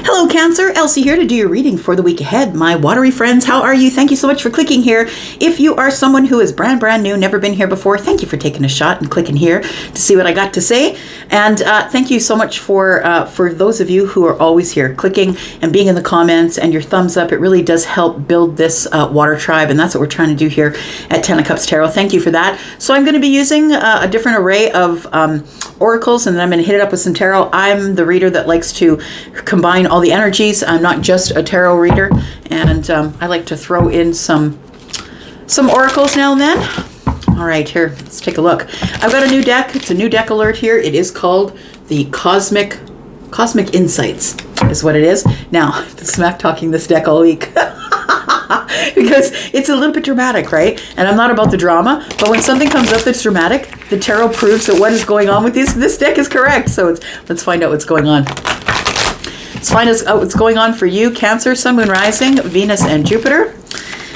Hello Cancer, Elsie here to do your reading for the week ahead. My watery friends, how are you? Thank you so much for clicking here. If you are someone who is brand new, never been here before, thank you for taking a shot and clicking here to see what I got to say. And thank you so much for those of you who are always here clicking and being in the comments and your thumbs up. It really does help build this water tribe, and that's what we're trying to do here at 10 of Cups Tarot. Thank you for that. So I'm going to be using a different array of oracles, and then I'm going to hit it up with some tarot. I'm the reader that likes to combine all the energies. I'm not just a tarot reader, and I like to throw in some oracles now and then. All right, here, let's take a look. I've got a new deck. It's a new deck alert here. It is called the Cosmic Insights is what it is. Now, I've been smack talking this deck all week because it's a little bit dramatic, right? And I'm not about the drama, but when something comes up that's dramatic, the tarot proves that what is going on with this deck is correct. So let's find out what's going on. Let's find out what's going on for you, Cancer, Sun, Moon, Rising, Venus, and Jupiter.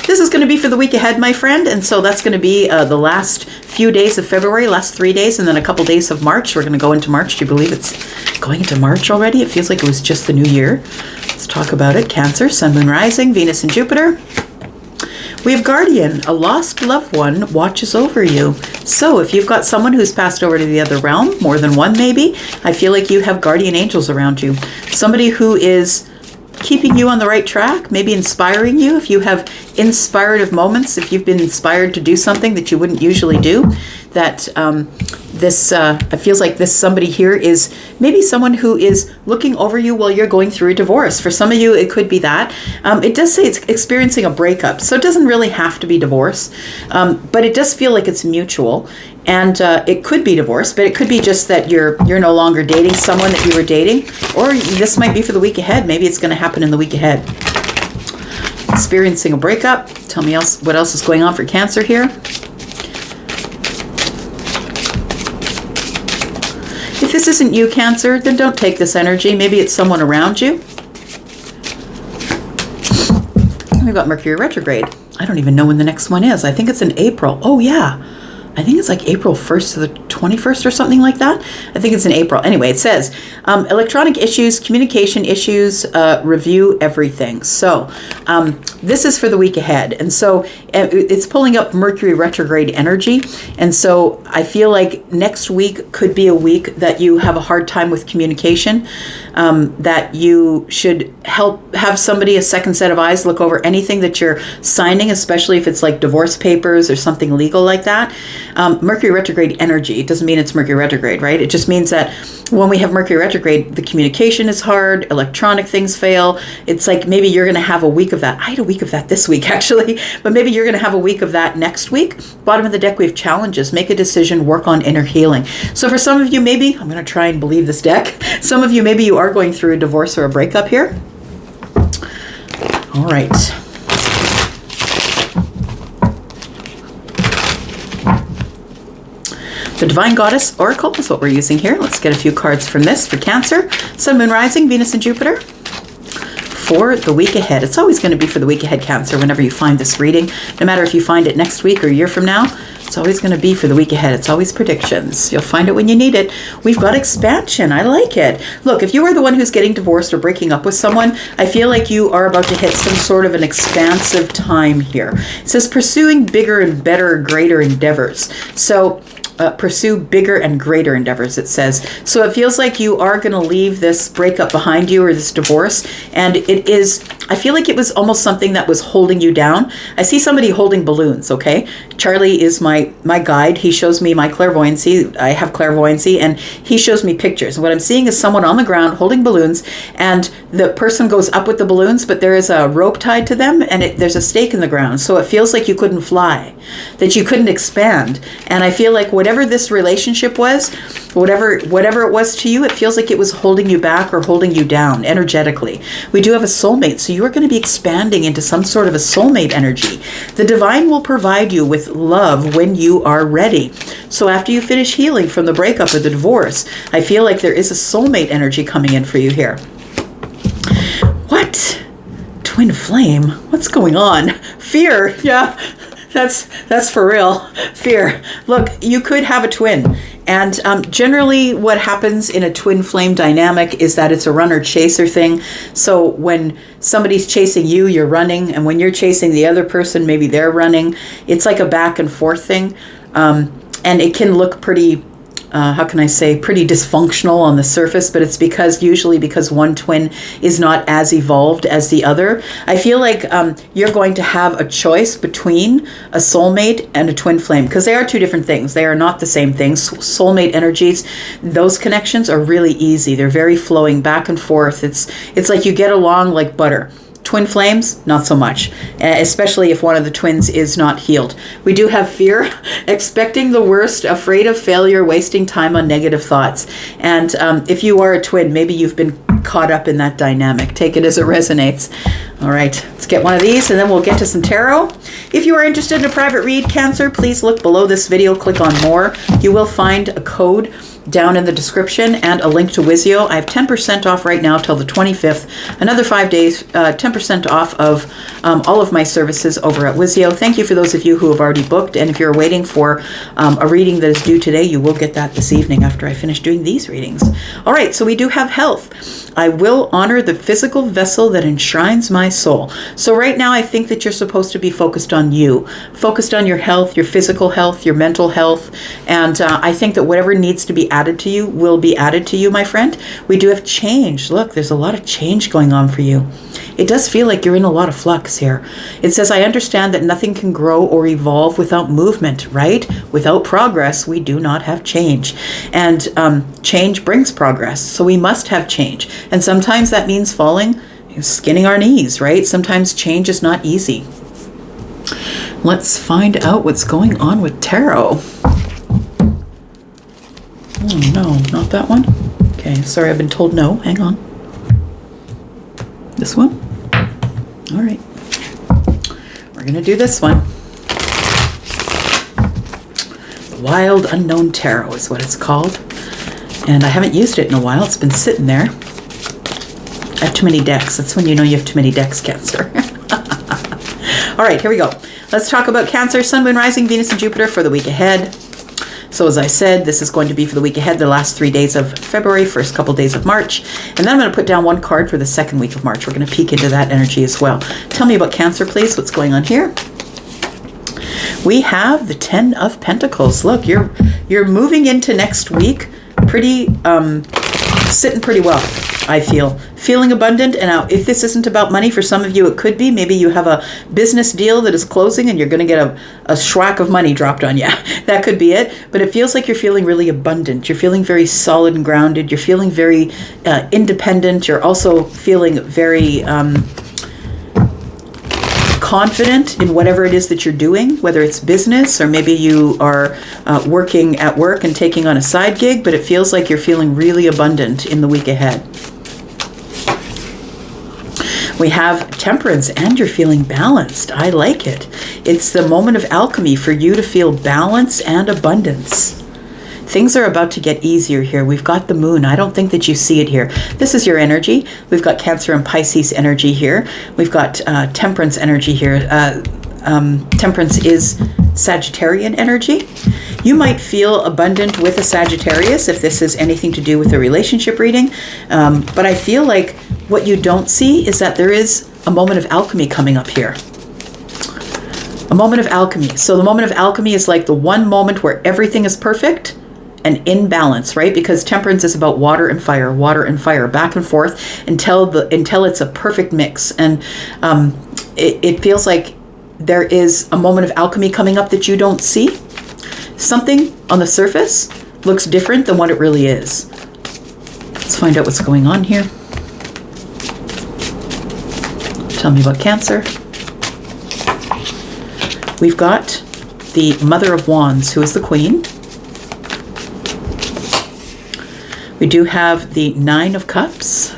This is going to be for the week ahead, my friend, and so that's going to be the last few days of February, last 3 days, and then a couple days of March. We're going to go into March. Do you believe it's going into March already? It feels like it was just the new year. Let's talk about it. Cancer, Sun, Moon, Rising, Venus, and Jupiter. We have Guardian. A lost loved one watches over you. So if you've got someone who's passed over to the other realm, more than one maybe, I feel like you have guardian angels around you. Somebody who is keeping you on the right track, maybe inspiring you. If you have inspirative moments, if you've been inspired to do something that you wouldn't usually do, that it feels like this somebody here is maybe someone who is looking over you while you're going through a divorce. For some of you, it could be that. It does say it's experiencing a breakup, so it doesn't really have to be divorce, but it does feel like it's mutual. And it could be divorce, but it could be just that you're no longer dating someone that you were dating, or this might be for the week ahead. Maybe it's going to happen in the week ahead. Experiencing a breakup. Tell me what else is going on for Cancer here. If this isn't you, Cancer, then don't take this energy. Maybe it's someone around you. We've got Mercury retrograde. I don't even know when the next one is. I think it's in April. Oh, yeah. I think it's like April 1st to the 21st or something like that. I think it's in April. Anyway, it says electronic issues, communication issues, review everything. So this is for the week ahead. And so it's pulling up Mercury retrograde energy. And so I feel like next week could be a week that you have a hard time with communication, that you should have somebody, a second set of eyes, look over anything that you're signing, especially if it's like divorce papers or something legal like that. Mercury retrograde energy, it doesn't mean it's Mercury retrograde, right? It just means that when we have Mercury retrograde, the communication is hard, electronic things fail. It's like maybe you're going to have a week of that. I had a week of that this week, actually, but maybe you're going to have a week of that next week. Bottom of the deck, we have challenges. Make a decision, work on inner healing. So for some of you, maybe, I'm going to try and believe this deck. Some of you, maybe you are going through a divorce or a breakup here. All right. The Divine Goddess Oracle is what we're using here. Let's get a few cards from this for Cancer, Sun, Moon, Rising, Venus, and Jupiter for the week ahead. It's always going to be for the week ahead, Cancer, whenever you find this reading. No matter if you find it next week or a year from now, it's always going to be for the week ahead. It's always predictions. You'll find it when you need it. We've got expansion. I like it. Look, if you are the one who's getting divorced or breaking up with someone, I feel like you are about to hit some sort of an expansive time here. It says pursuing bigger and better, greater endeavors. So pursue bigger and greater endeavors, it says. So it feels like you are going to leave this breakup behind you or this divorce. And it is, I feel like it was almost something that was holding you down. I see somebody holding balloons, okay? Charlie is my guide. He shows me my clairvoyancy. I have clairvoyancy, and he shows me pictures. And what I'm seeing is someone on the ground holding balloons, and the person goes up with the balloons, but there is a rope tied to them, and there's a stake in the ground. So it feels like you couldn't fly, that you couldn't expand. And I feel like whatever this relationship was, whatever it was to you, it feels like it was holding you back or holding you down energetically. We do have a soulmate, so you are going to be expanding into some sort of a soulmate energy. The divine will provide you with love when you are ready. So after you finish healing from the breakup or the divorce, I feel like there is a soulmate energy coming in for you here. What? Twin flame? What's going on? Fear. Yeah. That's for real. Fear. Look, you could have a twin. And generally what happens in a twin flame dynamic is that it's a runner chaser thing. So when somebody's chasing you, you're running. And when you're chasing the other person, maybe they're running. It's like a back and forth thing. And it can look pretty, pretty dysfunctional on the surface, but it's usually because one twin is not as evolved as the other. I feel like you're going to have a choice between a soulmate and a twin flame, because they are two different things. They are not the same things. Soulmate energies, those connections are really easy. They're very flowing back and forth. It's like you get along like butter. Twin flames, not so much, especially if one of the twins is not healed. We do have fear, expecting the worst, afraid of failure, wasting time on negative thoughts. And if you are a twin, maybe you've been caught up in that dynamic. Take it as it resonates. All right, let's get one of these and then we'll get to some tarot. If you are interested in a private read, Cancer, please look below this video, click on more. You will find a code down in the description and a link to Wizio. I have 10% off right now till the 25th. Another 5 days, 10% off of all of my services over at Wizio. Thank you for those of you who have already booked. And if you're waiting for a reading that is due today, you will get that this evening after I finish doing these readings. All right, so we do have health. I will honor the physical vessel that enshrines my soul. So right now, I think that you're supposed to be focused on you, focused on your health, your physical health, your mental health. And I think that whatever needs to be added to you will be added to you, my friend. We do have change. Look, there's a lot of change going on for you. It does feel like you're in a lot of flux here. It says, I understand that nothing can grow or evolve without movement, right? Without progress, we do not have change. And change brings progress. So we must have change. And sometimes that means falling, skinning our knees, right? Sometimes change is not easy. Let's find out what's going on with tarot. Oh no, not that one. Okay, sorry, I've been told no. Hang on. This one? All right. We're going to do this one. The Wild Unknown Tarot is what it's called. And I haven't used it in a while. It's been sitting there. I have too many decks. That's when you know you have too many decks, Cancer. All right, here we go. Let's talk about Cancer, Sun, Moon, Rising, Venus, and Jupiter for the week ahead. So as I said, this is going to be for the week ahead, the last 3 days of February, first couple days of March. And then I'm going to put down one card for the second week of March. We're going to peek into that energy as well. Tell me about Cancer, please. What's going on here? We have the 10 of Pentacles. Look, you're moving into next week pretty, sitting pretty well, I feel. Feeling abundant. And now, if this isn't about money, for some of you it could be. Maybe you have a business deal that is closing and you're going to get a schwack of money dropped on you. That could be it. But it feels like you're feeling really abundant. You're feeling very solid and grounded. You're feeling very independent. You're also feeling very confident in whatever it is that you're doing, whether it's business or maybe you are working at work and taking on a side gig, but it feels like you're feeling really abundant in the week ahead. We have Temperance, and you're feeling balanced. I like it. It's the moment of alchemy for you to feel balance and abundance. Things are about to get easier here. We've got the moon. I don't think that you see it here. This is your energy. We've got Cancer and Pisces energy here. We've got Temperance energy here. Temperance is Sagittarian energy. You might feel abundant with a Sagittarius if this is anything to do with a relationship reading. But I feel like what you don't see is that there is a moment of alchemy coming up here. A moment of alchemy. So the moment of alchemy is like the one moment where everything is perfect and in balance, right? Because Temperance is about water and fire, back and forth until it's a perfect mix. And it feels like there is a moment of alchemy coming up that you don't see. Something on the surface looks different than what it really is. Let's find out what's going on here. Tell me about Cancer. We've got the Mother of Wands, who is the Queen. We do have the Nine of Cups.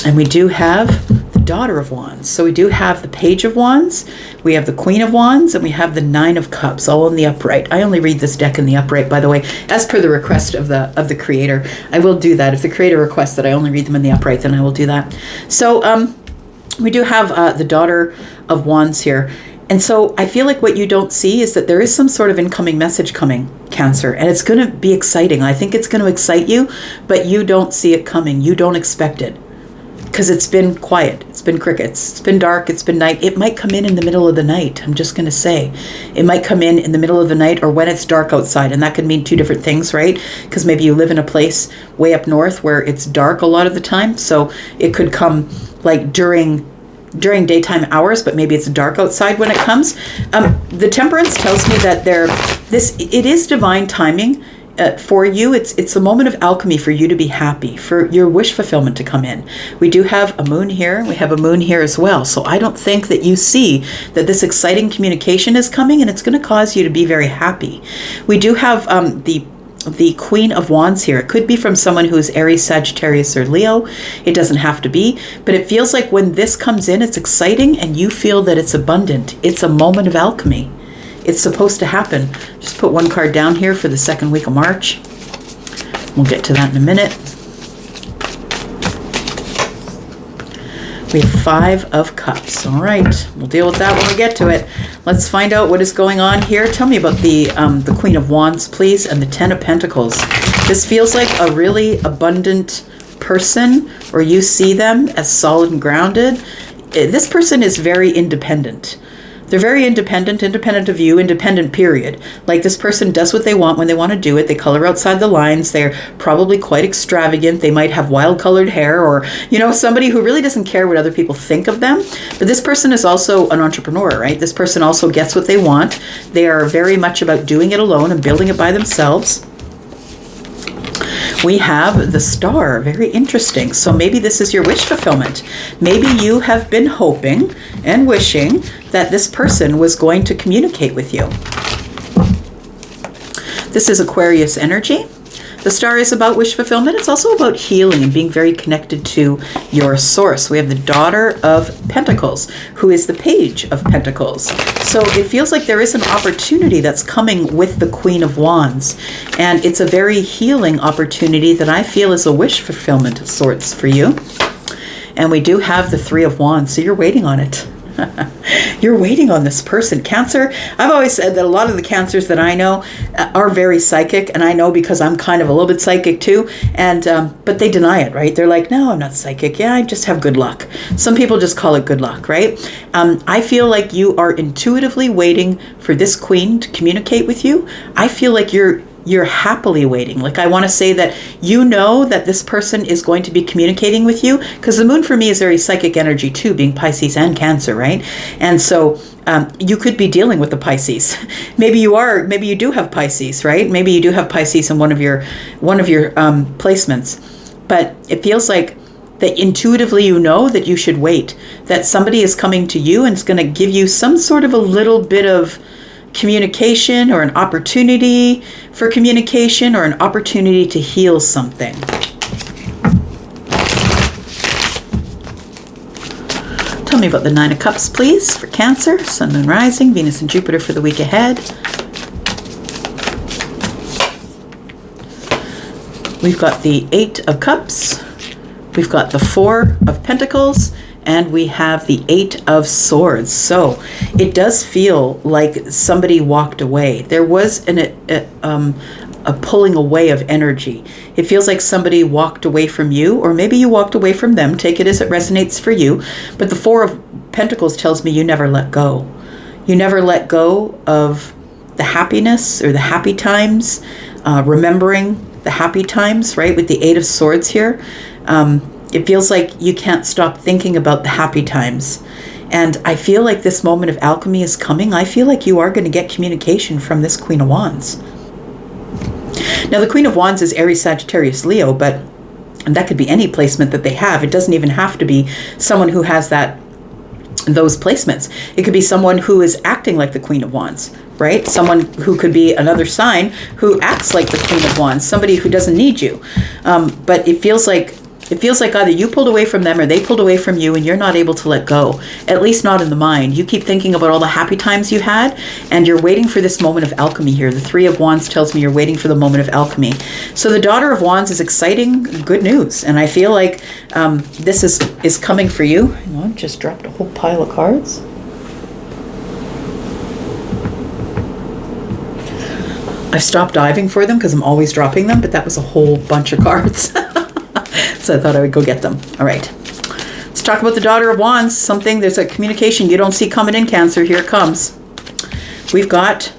And we do have the Daughter of Wands. So we do have the Page of Wands, we have the Queen of Wands, and we have the Nine of Cups, all in the upright. I only read this deck in the upright, by the way, as per the request of the creator. I will do that. If the creator requests that I only read them in the upright, then I will do that. So we do have the Daughter of Wands here. And so I feel like what you don't see is that there is some sort of incoming message coming, Cancer, and it's going to be exciting. I think it's going to excite you, but you don't see it coming. You don't expect it because it's been quiet. It's been crickets. It's been dark. It's been night. It might come in the middle of the night. I'm just going to say it might come in the middle of the night or when it's dark outside. And that could mean two different things, right? Because maybe you live in a place way up north where it's dark a lot of the time. So it could come like during daytime hours, but maybe it's dark outside when it comes. The Temperance tells me that it is divine timing for you. It's a moment of alchemy for you to be happy, for your wish fulfillment to come in. We do have a moon here. We have a moon here as well. So I don't think that you see that this exciting communication is coming and it's going to cause you to be very happy. We do have the Queen of Wands here. It could be from someone who's Aries, Sagittarius, or Leo. It doesn't have to be, but it feels like when this comes in, it's exciting and you feel that it's abundant. It's a moment of alchemy. It's supposed to happen. Just put one card down here for the second week of March. We'll get to that in a minute. We have 5 of Cups. All right, we'll deal with that when we get to it. Let's find out what is going on here. Tell me about the Queen of Wands, please, and the 10 of Pentacles. This feels like a really abundant person, or you see them as solid and grounded. This person is very independent. They're very independent of you, independent, period. Like this person does what they want when they want to do it. They color outside the lines. They're probably quite extravagant. They might have wild colored hair or, somebody who really doesn't care what other people think of them. But this person is also an entrepreneur, right? This person also gets what they want. They are very much about doing it alone and building it by themselves. We have the Star. Very interesting. So maybe this is your wish fulfillment. Maybe you have been hoping and wishing that this person was going to communicate with you. This is Aquarius energy. The Star is about wish fulfillment. It's also about healing and being very connected to your source. We have the Daughter of Pentacles, who is the Page of Pentacles. So it feels like there is an opportunity that's coming with the Queen of Wands. And it's a very healing opportunity that I feel is a wish fulfillment of sorts for you. And we do have the 3 of Wands, so you're waiting on it. You're waiting on this person. Cancer, I've always said that a lot of the Cancers that I know are very psychic, and I know because I'm kind of a little bit psychic too, and but they deny it, right? They're like, no, I'm not psychic. Yeah, I just have good luck. Some people just call it good luck, right? I feel like you are intuitively waiting for this queen to communicate with you. I feel like you're happily waiting. Like I want to say that you know that this person is going to be communicating with you, because the moon for me is very psychic energy too, being Pisces and Cancer, right? And so you could be dealing with the Pisces. Maybe you do have Pisces, right? Maybe you do have Pisces in one of your placements. But it feels like that intuitively you know that you should wait, that somebody is coming to you and is going to give you some sort of a little bit of communication or an opportunity for communication or an opportunity to heal something. Tell me about the 9 of Cups, please, for Cancer, Sun, Moon, Rising, Venus and Jupiter for the week ahead. We've got the 8 of Cups. We've got the 4 of Pentacles. And we have the 8 of Swords. So it does feel like somebody walked away. There was a pulling away of energy. It feels like somebody walked away from you, or maybe you walked away from them. Take it as it resonates for you. But the 4 of Pentacles tells me you never let go. You never let go of the happiness or the happy times, remembering the happy times, right? With the 8 of Swords here. It feels like you can't stop thinking about the happy times. And I feel like this moment of alchemy is coming. I feel like you are going to get communication from this Queen of Wands. Now, the Queen of Wands is Aries, Sagittarius, Leo, but that could be any placement that they have. It doesn't even have to be someone who has those placements. It could be someone who is acting like the Queen of Wands, right? Someone who could be another sign who acts like the Queen of Wands, somebody who doesn't need you. But it feels like either you pulled away from them or they pulled away from you and you're not able to let go, at least not in the mind. You keep thinking about all the happy times you had and you're waiting for this moment of alchemy here. The 3 of Wands tells me you're waiting for the moment of alchemy. So the Daughter of Wands is exciting, good news. And I feel like this is coming for you. Hang on, just dropped a whole pile of cards. I've stopped diving for them because I'm always dropping them, but that was a whole bunch of cards. So I thought I would go get them. All right. Let's talk about the Daughter of Wands. There's a communication you don't see coming in, Cancer. Here it comes. We've got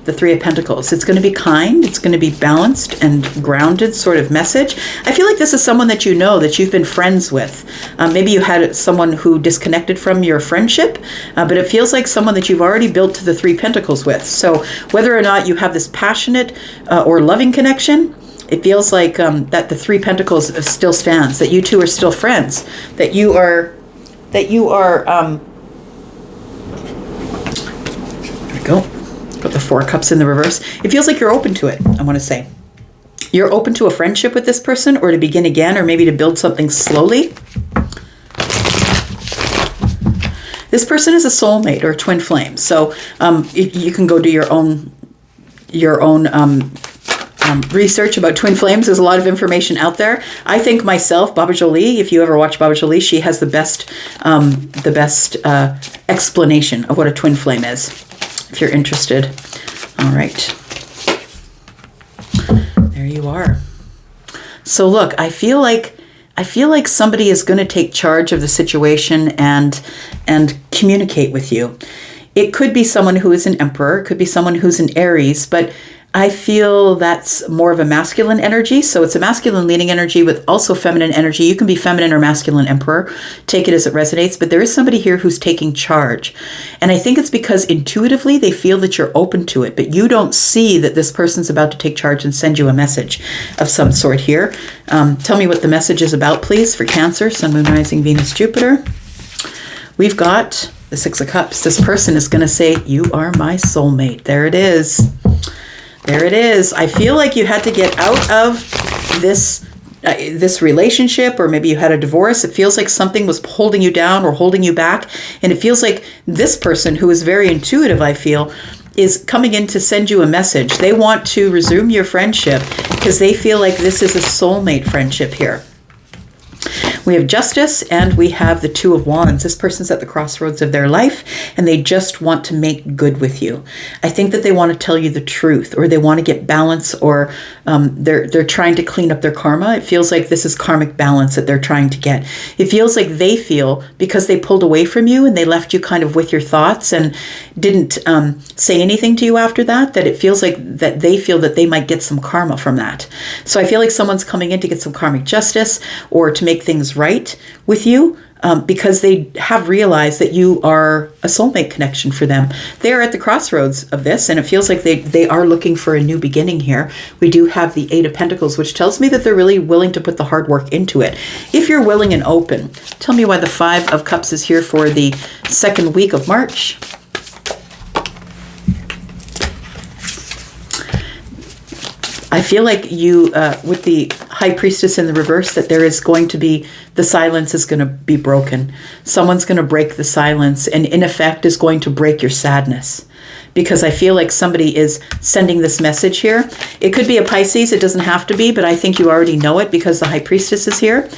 the Three of Pentacles. It's going to be kind. It's going to be balanced and grounded sort of message. I feel like this is someone that you know, that you've been friends with. Maybe you had someone who disconnected from your friendship, but it feels like someone that you've already built to the Three Pentacles with. So whether or not you have this passionate or loving connection, it feels like that the Three Pentacles still stands, that you two are still friends, that you are, there we go. Got the Four of Cups in the reverse. It feels like you're open to it, I want to say. You're open to a friendship with this person, or to begin again, or maybe to build something slowly. This person is a soulmate or a twin flame. So you can go do your own research about twin flames. There's a lot of information out there. I think myself, Baba Jolie, if you ever watch Baba Jolie, she has the best explanation of what a twin flame is, if you're interested. All right. There you are. So look, I feel like somebody is going to take charge of the situation and communicate with you. It could be someone who is an Emperor, it could be someone who's an Aries, but I feel that's more of a masculine energy. So it's a masculine leading energy with also feminine energy. You can be feminine or masculine Emperor. Take it as it resonates. But there is somebody here who's taking charge. And I think it's because intuitively they feel that you're open to it. But you don't see that this person's about to take charge and send you a message of some sort here. Tell me what the message is about, please, for Cancer, Sun, Moon, Rising, Venus, Jupiter. We've got the Six of Cups. This person is going to say, you are my soulmate. There it is. There it is. I feel like you had to get out of this relationship, or maybe you had a divorce. It feels like something was holding you down or holding you back. And it feels like this person, who is very intuitive, I feel, is coming in to send you a message. They want to resume your friendship because they feel like this is a soulmate friendship here. We have Justice and we have the Two of Wands. This person's at the crossroads of their life and they just want to make good with you. I think that they want to tell you the truth, or they want to get balance, or they're trying to clean up their karma. It feels like this is karmic balance that they're trying to get. It feels like they feel, because they pulled away from you and they left you kind of with your thoughts and didn't say anything to you after that, that it feels like that they feel that they might get some karma from that. So I feel like someone's coming in to get some karmic justice or to make things right with you, because they have realized that you are a soulmate connection for them. They are at the crossroads of this, and it feels like they are looking for a new beginning here. We do have the Eight of Pentacles, which tells me that they're really willing to put the hard work into it. If you're willing and open, tell me why the Five of Cups is here for the second week of March. I feel like you, with the High Priestess in the reverse, that there is going to be, the silence is going to be broken. Someone's going to break the silence and in effect is going to break your sadness. Because I feel like somebody is sending this message here. It could be a Pisces, it doesn't have to be, but I think you already know it because the High Priestess is here.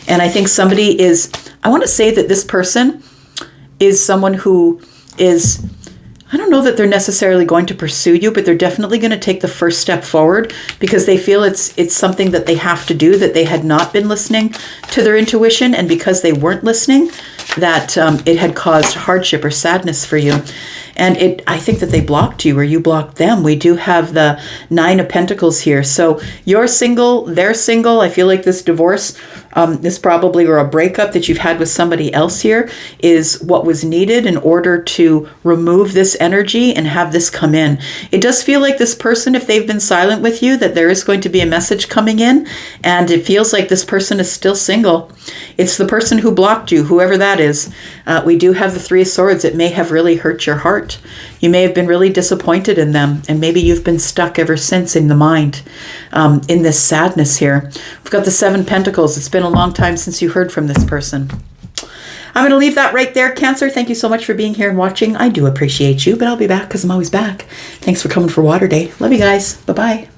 And I think somebody is, I want to say that this person is someone who is, I don't know that they're necessarily going to pursue you, but they're definitely going to take the first step forward because they feel it's something that they have to do, that they had not been listening to their intuition. And because they weren't listening, that it had caused hardship or sadness for you. And I think that they blocked you or you blocked them. We do have the Nine of Pentacles here. So you're single, they're single. I feel like this divorce, this probably, or a breakup that you've had with somebody else here, is what was needed in order to remove this energy and have this come in. It does feel like this person, if they've been silent with you, that there is going to be a message coming in. And it feels like this person is still single. It's the person who blocked you, whoever that is. We do have the Three of Swords. It may have really hurt your heart. You may have been really disappointed in them, and maybe you've been stuck ever since in the mind, in this sadness here. We've got the Seven of Pentacles. It's been a long time since you heard from this person. I'm going to leave that right there, Cancer. Thank you so much for being here and watching. I do appreciate you, but I'll be back because I'm always back. Thanks for coming for Water Day. Love you guys. Bye-bye.